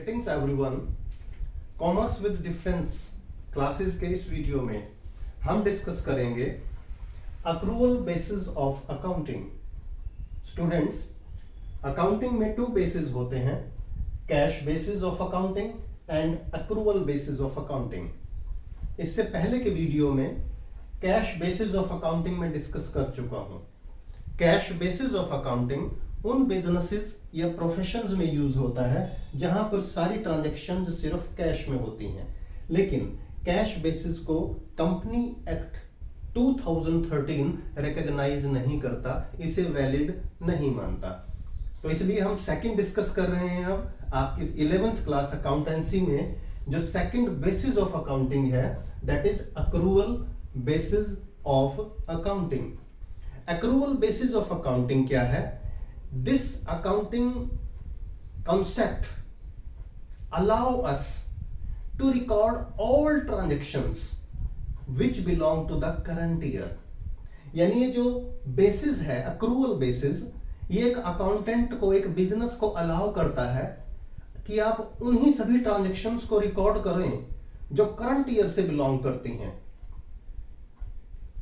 Greetings everyone. Commerce with difference classes के इस video में हम डिस्कस करेंगे accrual basis of accounting. Students, accounting में टू बेसिस होते हैं, cash basis of accounting and accrual basis of accounting. इससे पहले के वीडियो में कैश बेसिस ऑफ अकाउंटिंग में डिस्कस कर चुका हूं। कैश बेसिस ऑफ अकाउंटिंग उन बिजनेसेस या प्रोफेशंस में यूज होता है जहां पर सारी ट्रांजैक्शंस सिर्फ कैश में होती हैं, लेकिन कैश बेसिस को कंपनी एक्ट 2013 रिकॉग्नाइज नहीं करता, इसे वैलिड नहीं मानता। तो इसलिए हम सेकंड डिस्कस कर रहे हैं। अब आपकी 11th क्लास अकाउंटेंसी में जो सेकंड बेसिस ऑफ अकाउंटिंग है that is accrual basis of accounting. Accrual basis of accounting क्या है? This accounting concept allow us to record all transactions which belong to the current year। यानी ये जो basis है accrual basis, ये एक accountant को, एक बिजनेस को अलाउ करता है कि आप उन्हीं सभी ट्रांजैक्शंस को रिकॉर्ड करें जो करंट ईयर से बिलोंग करती हैं।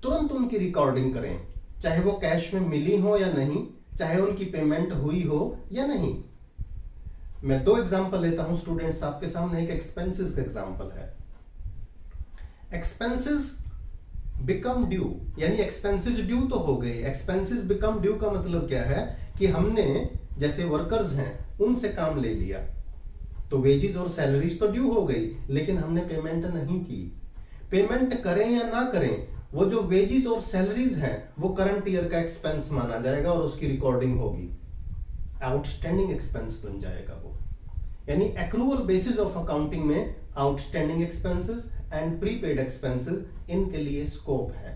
तुरंत उनकी रिकॉर्डिंग करें, चाहे वो कैश में मिली हो या नहीं, चाहे उनकी पेमेंट हुई हो या नहीं। मैं दो एग्जांपल लेता हूं स्टूडेंट्स आपके सामने। एक एक्सपेंसेस का एग्जांपल है। एक्सपेंसेस बिकम ड्यू, यानी एक्सपेंसेस ड्यू तो हो गए। एक्सपेंसेस बिकम ड्यू का मतलब क्या है कि हमने जैसे वर्कर्स हैं उनसे काम ले लिया, तो वेजेस और सैलरीज तो ड्यू हो गई, लेकिन हमने पेमेंट नहीं की। पेमेंट करें या ना करें, वो जो वेजेस और सैलरीज हैं वो करंट ईयर का एक्सपेंस माना जाएगा और उसकी रिकॉर्डिंग होगी, आउटस्टैंडिंग एक्सपेंस बन जाएगा वो। यानी एक्रूवल बेसिस ऑफ अकाउंटिंग में outstanding expenses and prepaid expenses, इनके लिए स्कोप है।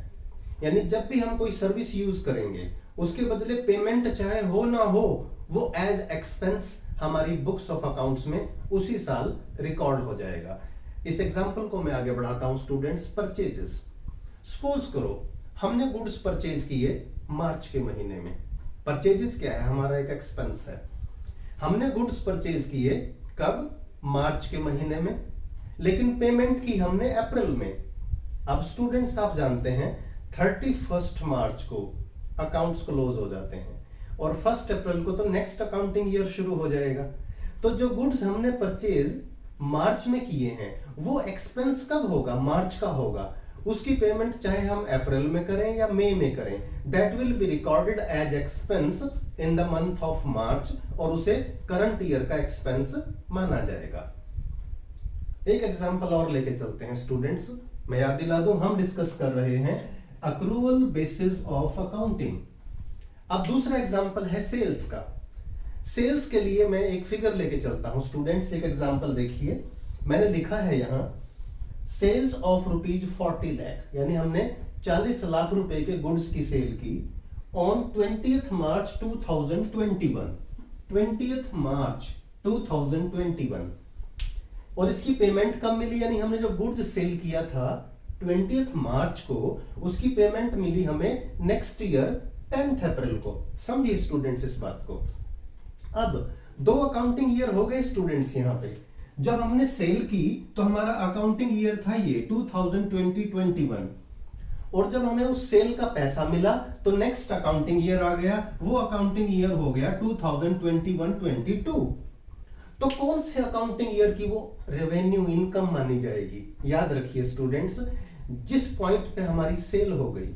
यानी जब भी हम कोई सर्विस यूज करेंगे उसके बदले पेमेंट चाहे हो ना हो, वो एज एक्सपेंस हमारी बुक्स ऑफ अकाउंट्स में उसी साल रिकॉर्ड हो जाएगा। इस एग्जांपल को मैं आगे बढ़ाता हूं स्टूडेंट्स। परचेजेस, सपोज करो हमने गुड्स परचेज किए मार्च के महीने में। परचेजेस क्या है? हमारा एक एक्सपेंस है। हमने गुड्स परचेज किए कब? मार्च के महीने में, लेकिन पेमेंट की हमने अप्रैल में। अब स्टूडेंट्स आप जानते हैं 31 मार्च को अकाउंट्स क्लोज हो जाते हैं और 1 अप्रैल को तो नेक्स्ट अकाउंटिंग ईयर शुरू हो जाएगा। तो जो गुड्स हमने परचेज मार्च में किए हैं वो एक्सपेंस कब होगा? मार्च का होगा। उसकी पेमेंट चाहे हम अप्रैल में करें या मई में करें, that will be recorded as expense in the month of March और उसे करंट ईयर का एक्सपेंस माना जाएगा। एक एग्जांपल और लेके चलते हैं स्टूडेंट्स। मैं याद दिला दूं, हम डिस्कस कर रहे हैं अक्रूवल बेसिस ऑफ अकाउंटिंग। अब दूसरा एग्जांपल है सेल्स का। सेल्स के लिए मैं एक फिगर लेके चलता हूं स्टूडेंट्स। एक एग्जांपल देखिए, मैंने लिखा है यहां सेल्स ऑफ ₹40 लाख, यानी हमने 40 लाख रुपए के गुड्स की सेल की ऑन 20th मार्च 2021। 20th मार्च 2021 और इसकी पेमेंट कब मिली? यानी हमने जो गुड्स सेल किया था 20th मार्च को, उसकी पेमेंट मिली हमें नेक्स्ट ईयर 10th अप्रैल को। समझिए स्टूडेंट्स इस बात को। अब दो अकाउंटिंग ईयर हो गए स्टूडेंट्स। यहां पे जब हमने सेल की तो हमारा अकाउंटिंग ईयर था ये 2020-21, और जब हमें उस सेल का पैसा मिला तो नेक्स्ट अकाउंटिंग ईयर आ गया, वो अकाउंटिंग ईयर हो गया 2021-22। तो कौन से अकाउंटिंग ईयर की वो रेवेन्यू इनकम मानी जाएगी? याद रखिए स्टूडेंट्स, जिस पॉइंट पे हमारी सेल हो गई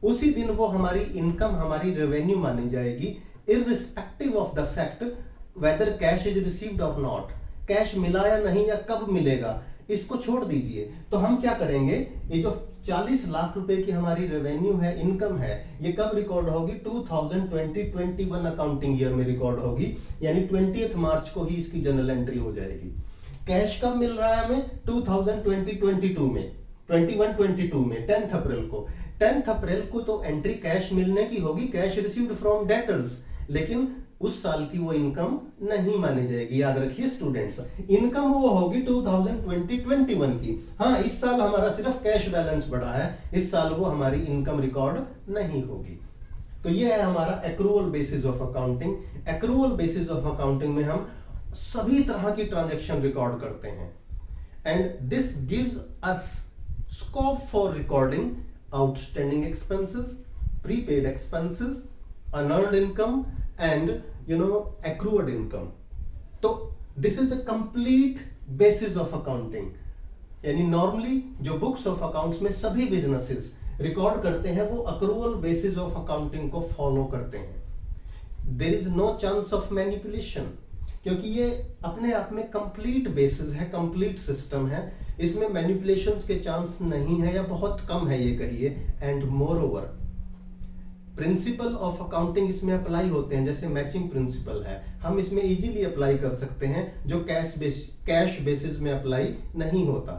उसी दिन वो हमारी इनकम, हमारी रेवेन्यू मानी जाएगी, irrespective of the fact whether cash is received और नॉट। कैश मिला या नहीं या कब मिलेगा इसको छोड़ दीजिए। तो हम क्या करेंगे, ये जो 40 लाख रुपए की हमारी रेवेन्यू है, इनकम है, ये कब रिकॉर्ड होगी? 2020-21 अकाउंटिंग ईयर में रिकॉर्ड होगी, यानी 20th मार्च को ही इसकी जनरल एंट्री हो जाएगी। कैश कब मिल रहा है हमें? 2020-22 में, 21-22 में 10th अप्रैल को। 10th अप्रैल को तो एंट्री कैश मिलने की होगी, कैश रिसीव्ड फ्रॉम डेटर्स, लेकिन उस साल की वो इनकम नहीं मानी जाएगी। याद रखिए स्टूडेंट्स, इनकम वो होगी 2020-21 की। हाँ, इस साल हमारा सिर्फ कैश बैलेंस बढ़ा है, इस साल वो हमारी इनकम रिकॉर्ड नहीं होगी। तो ये है हमारा accrual basis of accounting. Accrual basis of accounting में हम सभी तरह की ट्रांजैक्शन रिकॉर्ड करते हैं। And this gives us scope for recording outstanding expenses, prepaid expenses, unearned income and accrued income. तो this is a complete basis of accounting. यानी normally जो बुक्स ऑफ अकाउंट्स में सभी बिजनेसेस रिकॉर्ड करते हैं वो अक्रूवल बेसिस ऑफ अकाउंटिंग को follow करते हैं। There is no chance of manipulation, क्योंकि ये अपने आप में कंप्लीट बेसिस है, कंप्लीट सिस्टम है, इसमें मैनिपुलेशंस के चांस नहीं है या बहुत कम है ये कहिए। And more over principle of accounting इसमें अप्लाई होते हैं, जैसे मैचिंग प्रिंसिपल है, हम इसमें इजीली अप्लाई कर सकते हैं, जो कैश बेसिस में अप्लाई नहीं होता।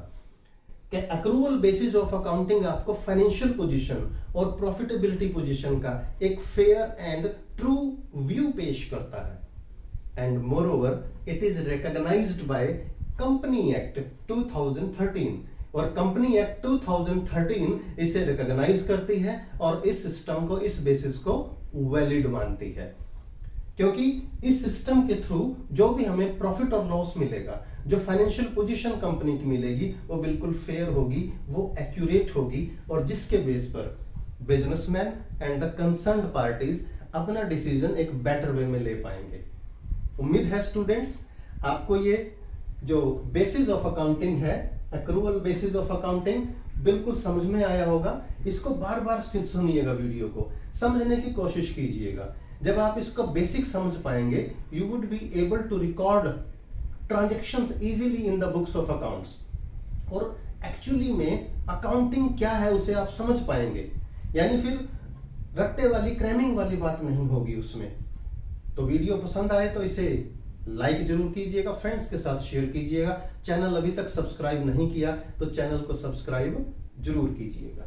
अक्रूवल बेसिस ऑफ अकाउंटिंग आपको फाइनेंशियल पोजीशन और प्रॉफिटेबिलिटी पोजीशन का एक फेयर एंड ट्रू व्यू पेश करता है। And moreover it is recognised by company act 2013, और कंपनी एक्ट 2013 इसे रिकॉग्नाइज करती है और इस सिस्टम को, इस बेसिस को वैलिड मानती है, क्योंकि इस सिस्टम के थ्रू जो भी हमें प्रॉफिट और लॉस मिलेगा, जो फाइनेंशियल पोजीशन कंपनी की मिलेगी, वो बिल्कुल फेयर होगी, वो एक्यूरेट होगी, और जिसके बेस पर businessman and the concerned parties अपना डिसीजन एक बेटर वे में ले पाएंगे। उम्मीद है स्टूडेंट्स आपको ये जो बेसिस ऑफ अकाउंटिंग है, एक्रूवल बेसिस ऑफ अकाउंटिंग, बिल्कुल समझ में आया होगा। इसको बार बार सुनिएगा, वीडियो को समझने की कोशिश कीजिएगा। जब आप इसको बेसिक समझ पाएंगे, you would be able to record transactions easily in the books of accounts, और एक्चुअली में अकाउंटिंग क्या है उसे आप समझ पाएंगे। यानी फिर रट्टे वाली, क्रैमिंग वाली बात नहीं होगी उसमें। तो वीडियो पसंद आए तो इसे लाइक जरूर कीजिएगा, फ्रेंड्स के साथ शेयर कीजिएगा। चैनल अभी तक सब्सक्राइब नहीं किया तो चैनल को सब्सक्राइब जरूर कीजिएगा।